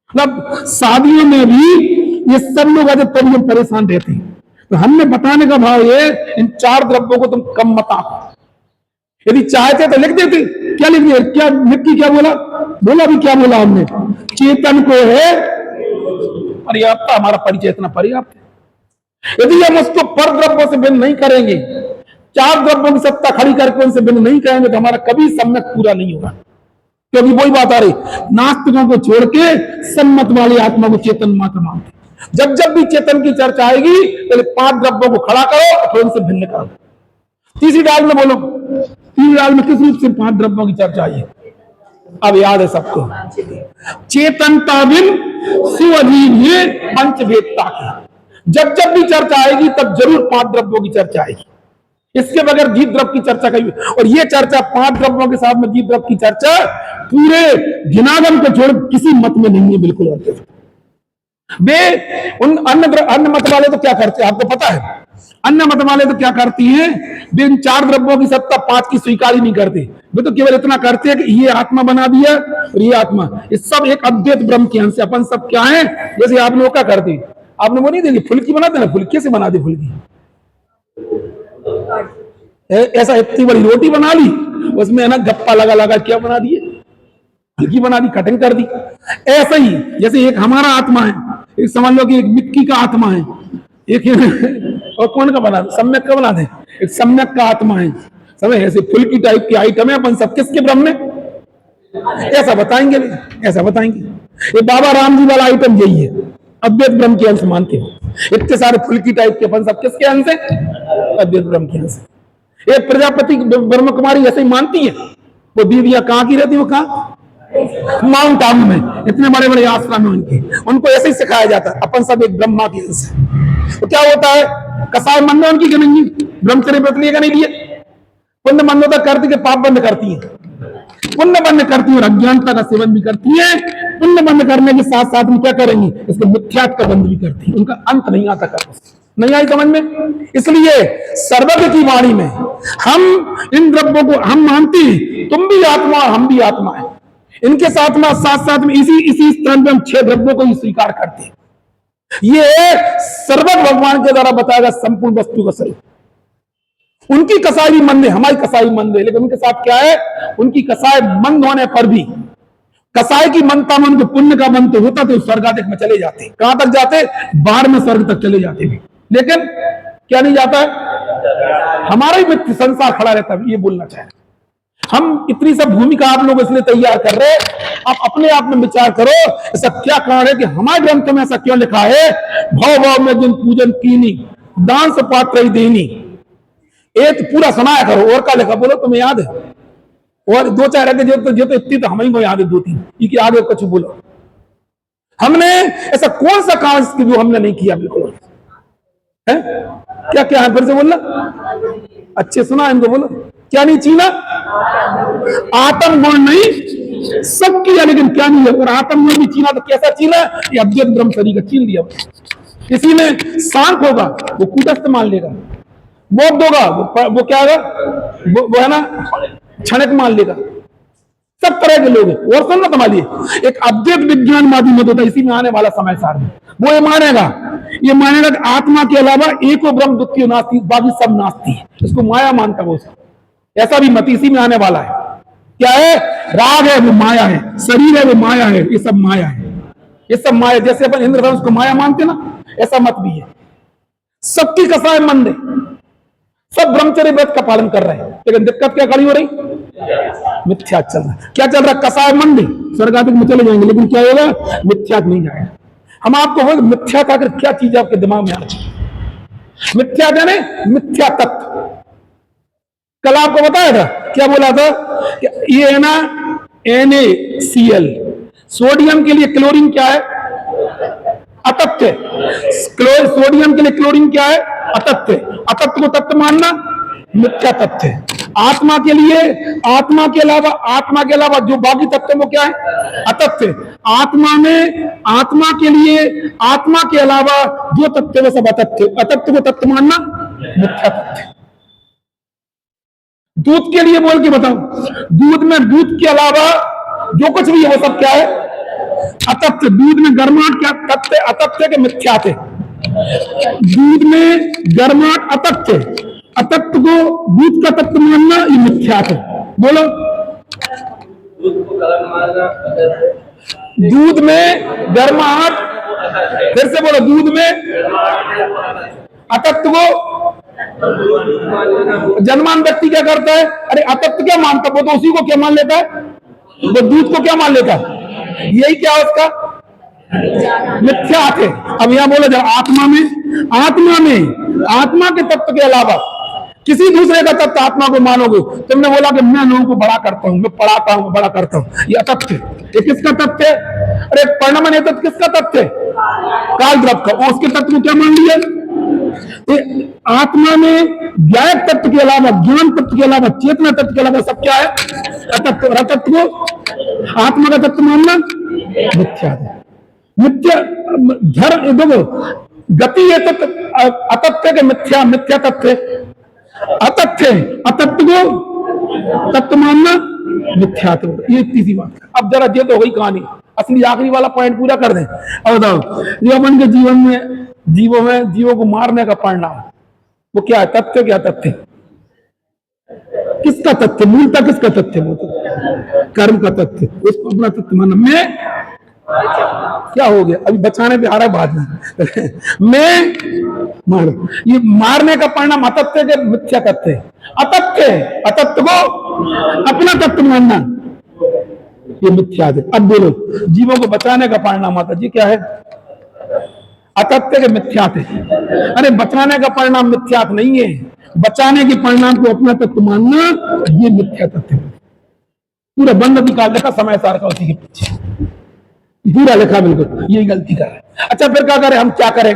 मतलब शादियों में भी ये सब लोग आज तब लोग परेशान रहते हैं। तो हमने बताने का भाव ये, इन 4 द्रव्यों को तुम कम मत आंको। यदि चाहते तो लिख देते, क्या लिख दिया, क्या निक्की क्या बोला भी क्या बोला हमने, चेतन को है पर्याप्त, हमारा परिचय इतना पर्याप्त है। यदि हम उसको पर द्रव्यों से भिन्न नहीं करेंगे, 4 द्रव्यों की सत्ता खड़ी करके उनसे भिन्न नहीं करेंगे, तो हमारा कभी सम्यक पूरा नहीं होगा। क्योंकि वही बात आ रही, नास्तिकों को छोड़ के सम्मत वाली आत्मा को चेतन मात्र मानते। जब जब भी चेतन की चर्चा आएगी, पहले 5 द्रव्यों को खड़ा करो और फिर उनसे भिन्न करो। तीसरी डाल में बोलो, तीसरी डाल में किस रूप से 5 द्रव्यों की चर्चा आई है, अब याद है सबको, चेतनता बिन सुअधीन है पंचभेदता की। जब जब भी चर्चा आएगी तब जरूर 5 द्रव्यों की चर्चा आएगी, इसके बगैर जीव द्रव्य की चर्चा कही। और ये चर्चा 5 द्रव्यों के साथ में जीव द्रव्य की चर्चा पूरे जिनागम को छोड़ किसी मत में नहीं है, बिल्कुल। और वे उन अन्य मत वाले तो क्या करते हैं आपको पता है, अन्य मत वाले तो क्या करती हैं, वे इन 4 द्रव्यों की सत्ता 5 की स्वीकार ही नहीं करते। वे तो केवल इतना करते हैं कि ये आत्मा बना दिया और ये आत्मा, ये सब एक अद्वैत ब्रह्म के अंश, अपन सब क्या है। जैसे आप लोग क्या करते, आपने वो नहीं देखी फुल्की बनाते ना, फुल्की से बना दी फुल्की, ऐसा इतनी बड़ी रोटी बना ली, उसमें है ना गप्पा लगा लगा क्या बना दिए, फुल्की बना दी, कटिंग कर दी। ऐसा ही जैसे एक हमारा आत्मा है, एक समझ लो कि एक मिक्की का आत्मा है, एक और कौन का बना दे, सम्यक का बना दे, एक सम्यक का आत्मा है, समझ, ऐसे फुल्की टाइप की आइटम है अपन सब किसके ब्रह्म में, ऐसा बताएंगे, ऐसा बताएंगे। ये बाबा राम जी वाला आइटम यही है, अद्वैत ब्रह्म के अंश मानते हो। इतने सारे फुल्की टाइप के अपन सब किसके अंश है, अद्वैत ब्रह्म के अंश। एक प्रजापति ब्रह्म कुमारी ऐसे ही मानती है, वो दीदियां कहाँ की रहती, वो कहाँ माउंट आबू में इतने बड़े बड़े आश्रम है उनके, उनको ऐसे ही सिखाया जाता है अपन सब एक ब्रह्मा के अंश है। तो क्या होता है, कसाय मंद उनकी कि नहीं, ब्रह्मचर्य व्रत लिए नहीं लिए, पुण्य मंदों तक करती के पाप बंद करती है, पुण्य बंद करती है और अज्ञानता का सेवन भी करती है। पुण्य बंद करने के साथ साथ में क्या करेंगी, इसके मिथ्यात्व का बंद भी करती है, उनका अंत नहीं आता कर्म से। नहीं आई समझ में? इसलिए सर्वज्ञ की वाणी में हम इन द्रव्यों को हम मानते हैं, तुम भी आत्मा हम भी आत्मा है, इनके साथ में साथ साथ में इसी स्थान पे हम 6 द्रव्यों को ही स्वीकार करते हैं। ये सर्वज्ञ भगवान के द्वारा बताया गया संपूर्ण वस्तु का स्वरूप। उनकी कसाई भी मंद है, हमारी कसाई मंद है, लेकिन उनके साथ क्या है, उनकी कसाई मंद होने पर भी कसाई की मनता मन को पुण्य का मन तो होता तो स्वर्गाधिक में चले जाते। कहां तक जाते, बाहर में स्वर्ग तक चले जाते भी, लेकिन क्या नहीं जाता है, हमारा ही मित्र संसार खड़ा रहता है। ये बोलना चाहे हम इतनी सब भूमिका आप लोग इसलिए तैयार कर रहे हैं, आप अपने आप में विचार करो ऐसा क्या कारण है कि हमारे ग्रंथ में ऐसा क्यों लिखा है, भाव भाव में जिन पूजन कीनी दान से पात्र ही देनी। एक पूरा सुनाया करो, और क्या लिखा बोलो तुम्हें याद है, और 2-4 रहते जो तो इतनी तो हमें को याद है, 2-3 कि आगे कुछ बोलो। हमने ऐसा कौन सा काम जो हमने नहीं किया, बिल्कुल है क्या क्या है, फिर से बोलना अच्छे सुना इनको, बोलो क्या नहीं छीना, आत्म गुण नहीं सब किया, लेकिन क्या नहीं है, और आत्म गुण भी छीना तो कैसा छीना, ये अद्वैत ब्रह्म शरीर का छीन लिया। किसी ने शांत होगा वो कूटस्थ मान लेगा, बौद्ध होगा वो क्या होगा, वो है ना क्षणिक मान लेगा, सब तरह के लोग हैं। और सुनना तुम्हारी एक अद्वैत विज्ञानवादी मत होता है इसी में आने वाला समय सार में, वो ये मानेगा कि आत्मा के अलावा एको ब्रह्म द्वितीय नास्ति, बाकी सब नास्ति है, इसको माया मानता वो। ऐसा भी मत इसी में आने वाला है। क्या है, राग है वो माया है, शरीर है वो माया है, ये सब माया है, ये सब माया। जैसे अपन इंद्रधनुष को माया मानते ना, ऐसा मत भी है। सबकी कसाय मंद है, सब ब्रह्मचर्य व्रत का पालन कर रहे हैं, लेकिन दिक्कत क्या खड़ी हो रही, मिथ्या चल रहा है। क्या चल रहा है, कसाय मंद है, स्वर्गाधिक में चले जाएंगे, लेकिन क्या होगा, मिथ्या नहीं जाएगा। हम आपको मिथ्या का क्या चीज आपके दिमाग में आ रही, मिथ्या जाने मिथ्या तत्व। कल आपको बताया था, क्या बोला था कि ये है ना NaCl, सोडियम के लिए क्लोरीन क्या है, अतत्व। सोडियम के लिए क्लोरीन क्या है, अतत्व। अतत्व को तत्व मानना मिथ्या तत्व है। आत्मा के लिए, आत्मा के अलावा जो बाकी तत्व वो क्या है, अतत्व। आत्मा में, आत्मा के लिए, आत्मा के अलावा जो तत्व वो सब अतत्व, अतत्व को तत्व मानना मिथ्या तत्व। दूध के लिए बोल के बताओ, दूध में, दूध के अलावा जो कुछ भी है वो सब क्या है, अतत्व। दूध में गर्माहट क्या तत्व, अतत्व के मिथ्या थे। दूध में गर्माहट अतत्व, अतत्व को दूध का तत्व मानना ये मिथ्या है। बोलो, दूध को गर्म मानना, दूध में गर्माहट, फिर से बोलो, दूध में अतत्व को जनमान व्यक्ति क्या करता है, अरे अतत्व क्या मानता, वो तो उसी को क्या मान लेता है, वो दूध को क्या मान लेता है, यही क्या है उसका मिथ्या है। अब यहां बोलो जब आत्मा में आत्मा के तत्व के अलावा किसी दूसरे का तत्व आत्मा को मानोगे, तुमने बोला कि मैं लोगों को बड़ा करता हूं, मैं पढ़ाता हूं, बड़ा करता हूं, ये अतत्व है। ये किसका तत्व है, अरे परिणाम तत्व किसका तत्व है, काल द्रव का, और उसके तत्व को क्या मान लिया। आत्मा में ज्ञायक तत्व के अलावा, ज्ञान तत्व के अलावा, चेतना तत्व के अलावा सब क्या है, अतत्व। अतत्व को आत्मा का तत्व मानना मिथ्या है। मिथ्या देखो, गति है तत्व, अतत्व के मिथ्या, मिथ्या तत्व, अतत्व, अतत्व को तत्व मानना मिथ्या। ये इतनी सी बात है। अब जरा ये तो हो गई कहानी, असली आखिरी वाला पॉइंट पूरा कर दें। अब बताओ, जो अपन के जीवन में जीवों को मारने का परिणाम वो क्या है, तथ्य क्या, तथ्य किसका तथ्य, मूलता किसका तथ्य, वो तो कर्म का तथ्य, उसको अपना तथ्य मानना। मैं क्या हो गया, अभी बचाने पे आ रहा है बाद में मैं मार, ये मारने का परिणाम अतत्व के मिथ्या तथ्य, अतत्व को अपना तत्व मानना ये मिथ्या है। अब बोलो, जीवों को बचाने का परिणाम आता जी क्या है, अतत्व के मिथ्या थे। अरे बचाने का परिणाम मिथ्यात नहीं है, बचाने के परिणाम को अपना तत्व मानना ये मिथ्या तत्व है। पूरा बंद निकाल रखा समय सार का उसी के पीछे, पूरा लिखा बिल्कुल, यही गलती कर रहे हैं। अच्छा फिर क्या करें, हम क्या करें,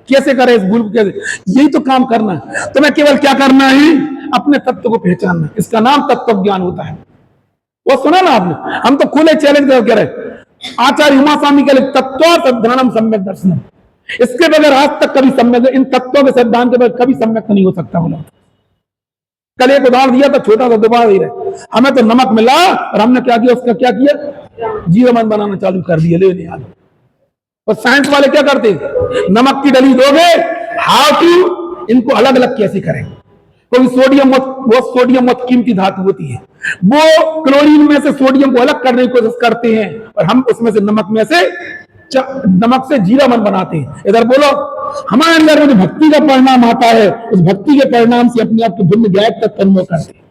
कैसे करें इस भूल को, कैसे, यही तो काम करना है। तुम्हें केवल क्या करना है, अपने तत्व को पहचानना, इसका नाम तत्व ज्ञान होता है। वो सुना ना आपने, हम तो खुले चैलेंज कह रहे, आचार्य उमा स्वामी के लिए तत्व सिद्धांतम सम्यक दर्शनम, इसके बगैर आज तक कभी सम्यक, इन तत्वों के सिद्धांत के बगैर कभी सम्यक नहीं हो सकता। बोला कल एक उदाहरण दिया था, छोटा सा, दोबारा दे रहे, हमें तो नमक मिला और हमने क्या किया, उसका क्या किया, जीवन बनाना चालू कर दिया, ले नहीं आलू। और साइंस वाले क्या करते, नमक की डली दोगे, हाउ टू इनको अलग अलग कैसे करें, कोई सोडियम, वो सोडियम बहुत कीमती धातु होती है, वो क्लोरीन में से सोडियम को अलग करने की कोशिश करते हैं और हम उसमें से नमक से जीरामन बनाते हैं। इधर बोलो, हमारे अंदर में जो भक्ति का परिणाम आता है, उस भक्ति के परिणाम से अपने आप को भिन्न गायक तक अनुभव करते हैं।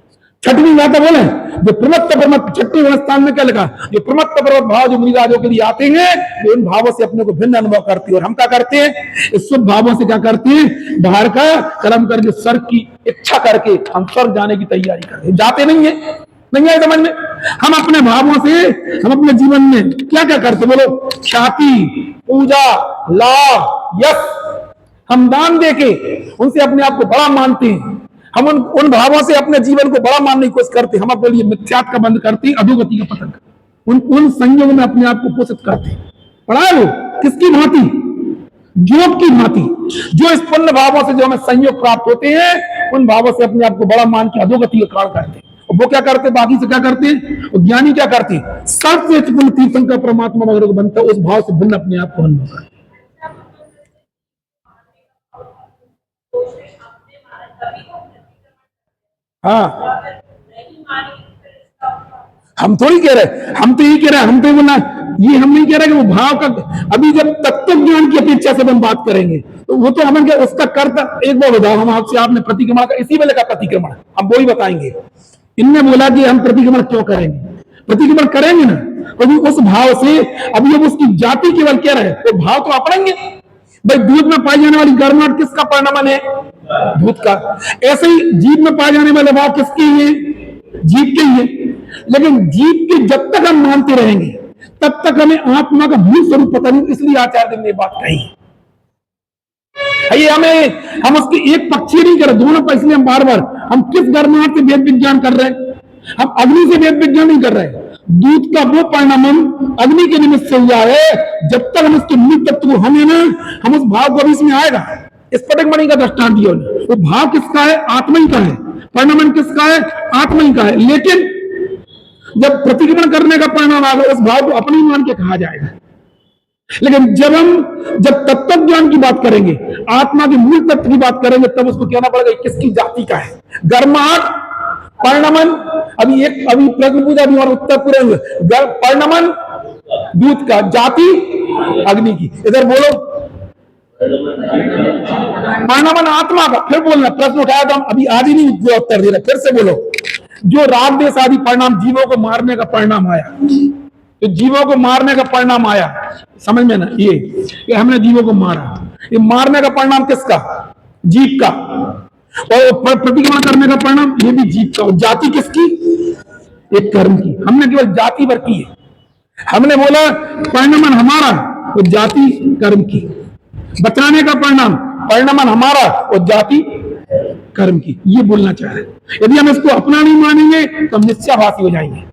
छठवीं माता बोले, जो प्रमत्त प्रमत्त, छठवीं स्थान में क्या लिखा, जो प्रमत्त प्रमत्त भाव जो मुनिराजों के लिए आते हैं, वो इन भावों से अपने को भिन्न अनुभव करते हैं। और हम क्या करते हैं, इस शुभ भावों से क्या करते हैं, बाहर का कर्म करके स्वर्ग की इच्छा करके हम स्वर्ग जाने की तैयारी करते हैं, जाते नहीं है, नहीं आए समझ में। हम अपने भावों से, हम अपने जीवन में क्या क्या करते, बोलो, ख्याति, पूजा, लाभ, यश, हम दान देके उनसे अपने आप को बड़ा मानते हैं। हम उन भावों से अपने जीवन को बड़ा मानने की कोशिश करते हैं। हम अपने लिए मिथ्यात्व का बंद करते हैं, अधोगति का पतन करते, उन संयोगों में अपने आप को पोषित करते हैं। पढ़ा है वो किसकी भांति, जोग की भांति, जो इस पुण्य भावों से जो हमें संयोग प्राप्त होते हैं, उन भावों से अपने आप को बड़ा मान के अधोगति का कारण करते हैं। और वो क्या करते, बाकी से क्या करते, और ज्ञानी क्या करते, सबसे पुण्य तीर्थंकर परमात्मा वगैरह को बनता है, उस भाव से भिन्न अपने आप को अनुभव करते। हाँ, हम थोड़ी कह रहे, हम तो यही कह रहे हैं, हम तो बोलना, ये हम नहीं कह रहे कि वो भाव का, अभी जब तत्व ज्ञान की अपेक्षा से हम बात करेंगे तो वो तो हमें उसका कर्ता, एक बार बताओ, हम आपसे, आपने प्रतिक्रमण का, इसी वेले का प्रतिक्रमण हम वो ही बताएंगे। इनने बोला कि हम प्रतिक्रमण क्यों करेंगे, प्रतिक्रमण करेंगे ना, अभी उस भाव से, अभी हम उसकी जाति केवल कह रहे हैं, तो भाव तो अपनाएंगे। भाई दूध में पाई जाने वाली गर्माहट किसका परिणाम है, दूध का। ऐसे ही जीव में पाए जाने वाले भाव किसके है, जीव के ही है। लेकिन जीव के जब तक हम मानते रहेंगे तब तक हमें आत्मा का मूल स्वरूप पता नहीं, इसलिए आचार्य ने बात कही है। हम उसकी एक पक्षी नहीं कर रहे, दोनों पर, इसलिए हम बार बार, हम किस गर्माहट से वेद विज्ञान कर रहे हैं, हम अग्नि से वेद विज्ञान नहीं कर रहे हैं। दूध का वो परिणाम अग्नि के निमित्त से हुआ है, जब तक हम उसके मूल तत्व को हमें ना, हम उस भाव को अभी इसमें आएगा। स्फटिक मणि का दृष्टांत दिया, वो भाव किसका है, आत्मा ही का है, परिणाम किसका है, आत्मा ही का है। लेकिन जब प्रतिक्रमण करने का परिणाम आएगा, उस भाव को अपनी मान के कहा जाएगा। लेकिन जब तत्व ज्ञान की बात करेंगे, आत्मा के मूल तत्व की बात करेंगे, तब उसको कहना पड़ेगा किसकी जाति का है, गर्माहट, परिणमन। अभी प्रश्न पूछा भी और उत्तर पूरे, परिणमन दूध का, जाति अग्नि की। इधर बोलो, परिणमन आत्मा का। फिर बोलना, प्रश्न उठाया था हम, अभी आज ही नहीं उत्तर दे रहे, फिर से बोलो। जो राग देश आदि परिणाम जीवों को मारने का परिणाम आया, तो जीवों को मारने का परिणाम आया, समझ में ना, ये हमने जीवों को मारा, ये मारने का परिणाम किसका, जीव का, और प्रतिक्रमण करने का परिणाम ये भी जीव का। और जाति किसकी, एक कर्म की। हमने केवल जाति पर की है, हमने बोला परिणमन हमारा और जाति कर्म की, बचाने का परिणमन हमारा और जाति कर्म की, ये बोलना चाह रहे हैं। यदि हम इसको अपना नहीं मानेंगे तो हम मिथ्याभासी हो जाएंगे।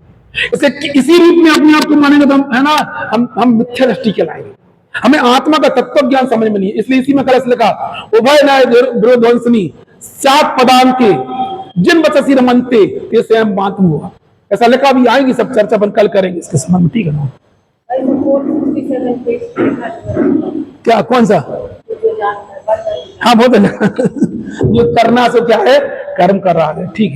इसे किसी रूप में अपने आप को मानेंगे तो हम, है ना, हम मिथ्या दृष्टि के लाएंगे। हमें आत्मा का तत्व ज्ञान समझ में नहीं है, इसलिए इसी में कलश लिखा, उभय न्याय विरोधवंसनी सात पदांते जिन बचसी रमनते ते स्वयं बात हुआ, ऐसा लिखा। भी आएंगे सब चर्चा अपन कल करेंगे इसके संबंध में, ठीक है ना। क्या, कौन सा, हाँ बहुत है जो करना, सो क्या है, कर्म कर रहा है, ठीक है।